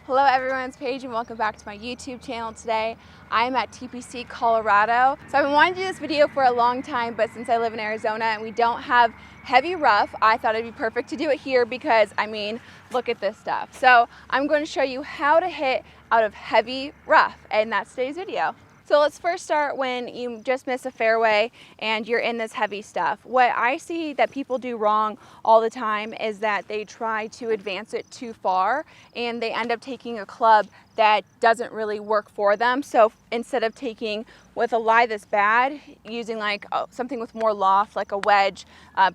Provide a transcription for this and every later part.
Hello everyone, it's Paige and welcome back to my YouTube channel today. I'm at TPC, Colorado. So I've been wanting to do this video for a long time, but since I live in Arizona and we don't have heavy rough, I thought it'd be perfect to do it here because, I mean, look at this stuff. So I'm going to show you how to hit out of heavy rough, and that's today's video. So let's first start when you just miss a fairway and you're in this heavy stuff. What I see that people do wrong all the time is that they try to advance it too far and they end up taking a club that doesn't really work for them. So instead of taking with a lie this bad, using like something with more loft, like a wedge,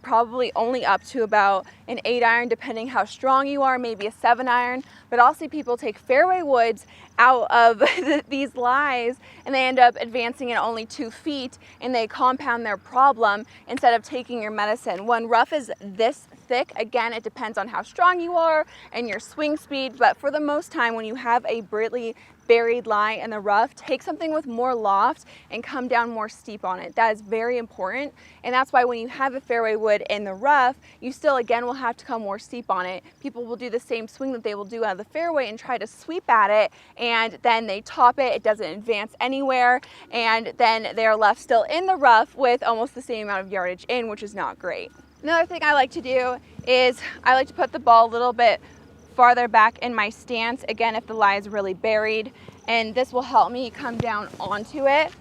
probably only up to about an 8-iron, depending how strong you are, maybe a 7-iron. But I'll see people take fairway woods out of these lies and they end up advancing it only 2 feet and they compound their problem instead of taking your medicine. When rough is this thick, again, it depends on how strong you are and your swing speed, but for the most time when you have a really buried lie in the rough, take something with more loft and come down more steep on it. That is very important, and that's why when you have a fairway wood in the rough, you still again will have to come more steep on it. People will do the same swing that they will do out of the fairway and try to sweep at it, and then they top it, it doesn't advance anywhere, and then they're left still in the rough with almost the same amount of yardage in, which is not great. Another thing I like to do is I like to put the ball a little bit farther back in my stance, again if the lie is really buried, and this will help me come down onto it.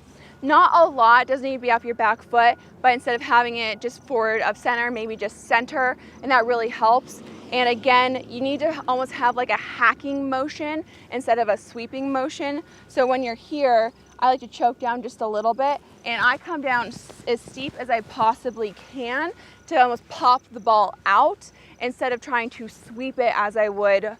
Not a lot, doesn't need to be off your back foot, but instead of having it just forward of center, maybe just center, and that really helps. And again, you need to almost have like a hacking motion instead of a sweeping motion. So when you're here, I like to choke down just a little bit and I come down as steep as I possibly can to almost pop the ball out instead of trying to sweep it as I would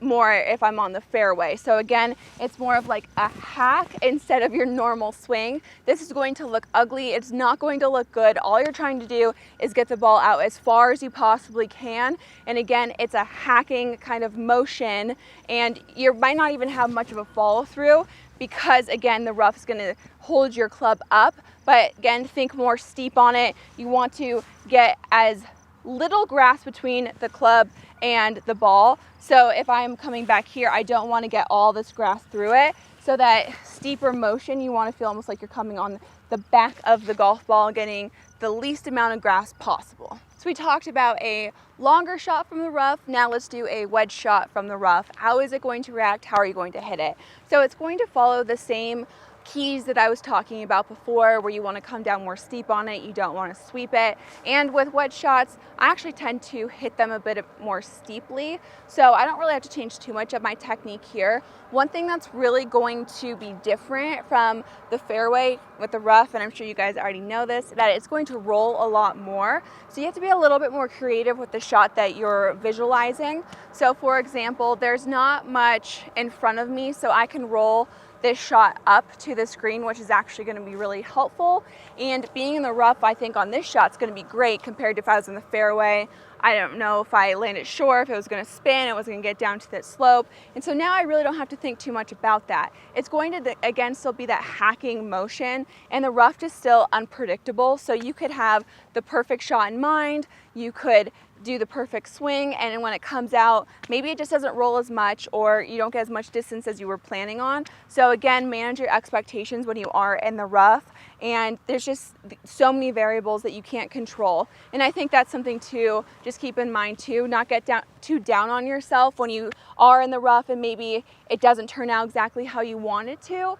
more if I'm on the fairway. So again, it's more of like a hack instead of your normal swing. This is going to look ugly. It's not going to look good. All you're trying to do is get the ball out as far as you possibly can. And again, it's a hacking kind of motion and you might not even have much of a follow through because again, the rough is going to hold your club up. But again, think more steep on it. You want to get as little grass between the club and the ball. So if I'm coming back here, I don't want to get all this grass through it. So that steeper motion, you want to feel almost like you're coming on the back of the golf ball, getting the least amount of grass possible. So we talked about a longer shot from the rough. Now let's do a wedge shot from the rough. How is it going to react? How are you going to hit it? So it's going to follow the same keys that I was talking about before, where you want to come down more steep on it, you don't want to sweep it. And with wedge shots, I actually tend to hit them a bit more steeply, so I don't really have to change too much of my technique here. One thing that's really going to be different from the fairway with the rough, and I'm sure you guys already know this, that it's going to roll a lot more. So you have to be a little bit more creative with the shot that you're visualizing. So for example, there's not much in front of me, so I can roll this shot up to the screen, which is actually going to be really helpful. And being in the rough, I think on this shot is going to be great compared to if I was in the fairway. I don't know if I landed short, if it was going to spin, it was going to get down to that slope. And so now I really don't have to think too much about that. It's going to, again, still be that hacking motion, and the rough is still unpredictable. So you could have the perfect shot in mind, you could do the perfect swing, and when it comes out, maybe it just doesn't roll as much or you don't get as much distance as you were planning on. So again, manage your expectations when you are in the rough, and there's just so many variables that you can't control. And I think that's something to just keep in mind too, not get too down on yourself when you are in the rough and maybe it doesn't turn out exactly how you want it to.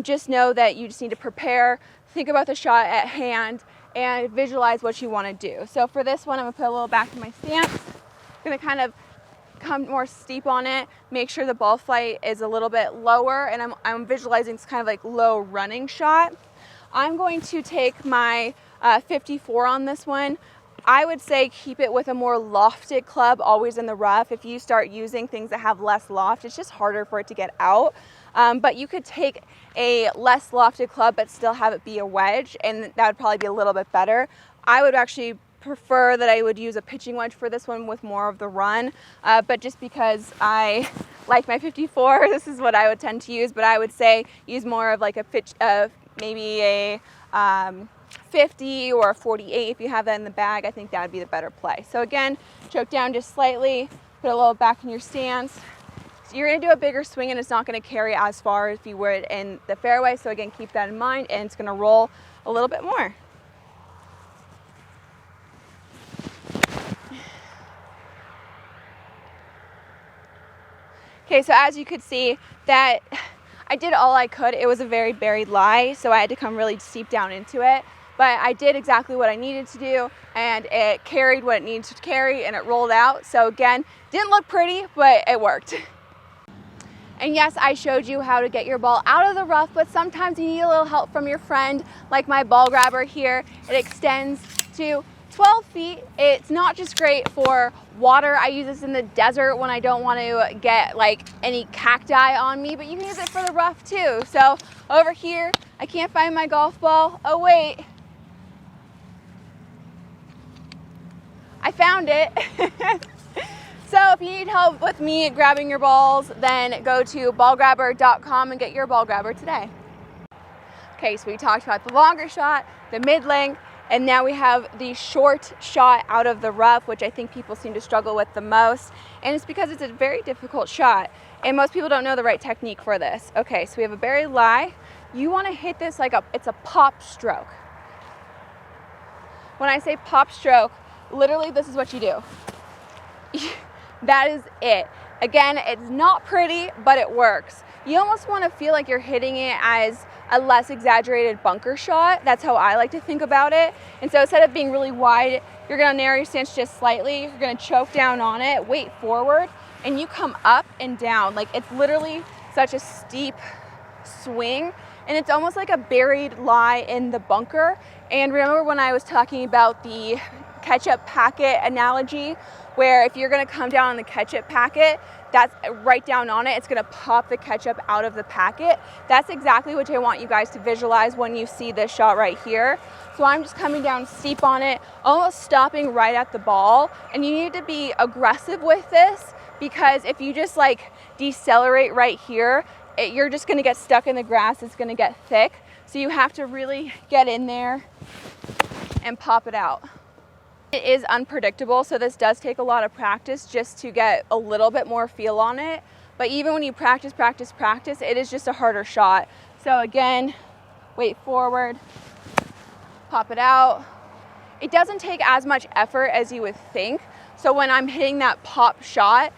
Just know that you just need to prepare, think about the shot at hand, and visualize what you want to do. So for this one, I'm going to put a little back in my stance. I'm going to kind of come more steep on it, make sure the ball flight is a little bit lower, and I'm visualizing it's kind of like low running shot. I'm going to take my 54 on this one. I would say keep it with a more lofted club, always in the rough. If you start using things that have less loft, it's just harder for it to get out. But you could take a less lofted club but still have it be a wedge, and that would probably be a little bit better. I would actually prefer that I would use a pitching wedge for this one with more of the run, but just because I like my 54, this is what I would tend to use. But I would say use more of like a pitch, maybe a 50 or a 48 if you have that in the bag. I think that would be the better play. So again, choke down just slightly, put a little back in your stance, you're gonna do a bigger swing and it's not gonna carry as far as you would in the fairway. So again, keep that in mind, and it's gonna roll a little bit more. Okay, so as you could see, that I did all I could. It was a very buried lie, so I had to come really steep down into it. But I did exactly what I needed to do, and it carried what it needed to carry, and it rolled out. So again, didn't look pretty, but it worked. And yes, I showed you how to get your ball out of the rough, but sometimes you need a little help from your friend, like my ball grabber here. It extends to 12 feet. It's not just great for water. I use this in the desert when I don't want to get like any cacti on me, but you can use it for the rough too. So over here, I can't find my golf ball. Oh wait, I found it. So if you need help with me grabbing your balls, then go to ballgrabber.com and get your ball grabber today. Okay, so we talked about the longer shot, the mid-length, and now we have the short shot out of the rough, which I think people seem to struggle with the most. And it's because it's a very difficult shot, and most people don't know the right technique for this. Okay, so we have a buried lie. You want to hit this like it's a pop stroke. When I say pop stroke, literally this is what you do. That is it. Again, it's not pretty, but it works. You almost want to feel like you're hitting it as a less exaggerated bunker shot. That's how I like to think about it. And so instead of being really wide, you're going to narrow your stance just slightly. You're going to choke down on it, weight forward, and you come up and down. Like, it's literally such a steep swing, and it's almost like a buried lie in the bunker. And remember when I was talking about the ketchup packet analogy, where if you're going to come down on the ketchup packet, that's right down on it, it's going to pop the ketchup out of the packet. That's exactly what I want you guys to visualize when you see this shot right here. So I'm just coming down steep on it, almost stopping right at the ball. And you need to be aggressive with this, because if you just like decelerate right here, you're just going to get stuck in the grass. It's going to get thick. So you have to really get in there and pop it out. It is unpredictable, so this does take a lot of practice just to get a little bit more feel on it. But even when you practice, it is just a harder shot. So again, weight forward, pop it out. It doesn't take as much effort as you would think. So when I'm hitting that pop shot,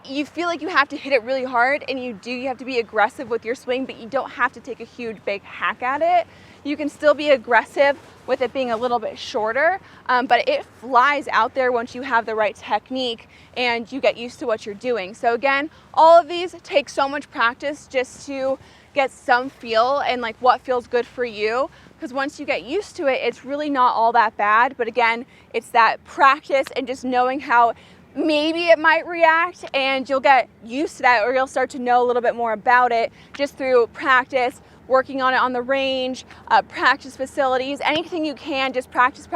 you feel like you have to hit it really hard, and you have to be aggressive with your swing, but you don't have to take a huge big hack at it. You can still be aggressive with it being a little bit shorter, but it flies out there once you have the right technique and you get used to what you're doing. So again, all of these take so much practice just to get some feel and like what feels good for you, because once you get used to it, it's really not all that bad. But again, it's that practice and just knowing how maybe it might react, and you'll get used to that, or you'll start to know a little bit more about it just through practice, working on it on the range, practice facilities, anything you can, just practice,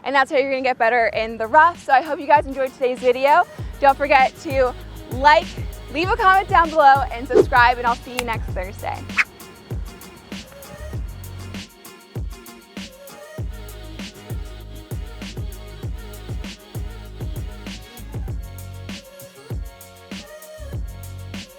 and that's how you're gonna get better in the rough. So I hope you guys enjoyed today's video. Don't forget to like, leave a comment down below, and subscribe, and I'll see you next Thursday.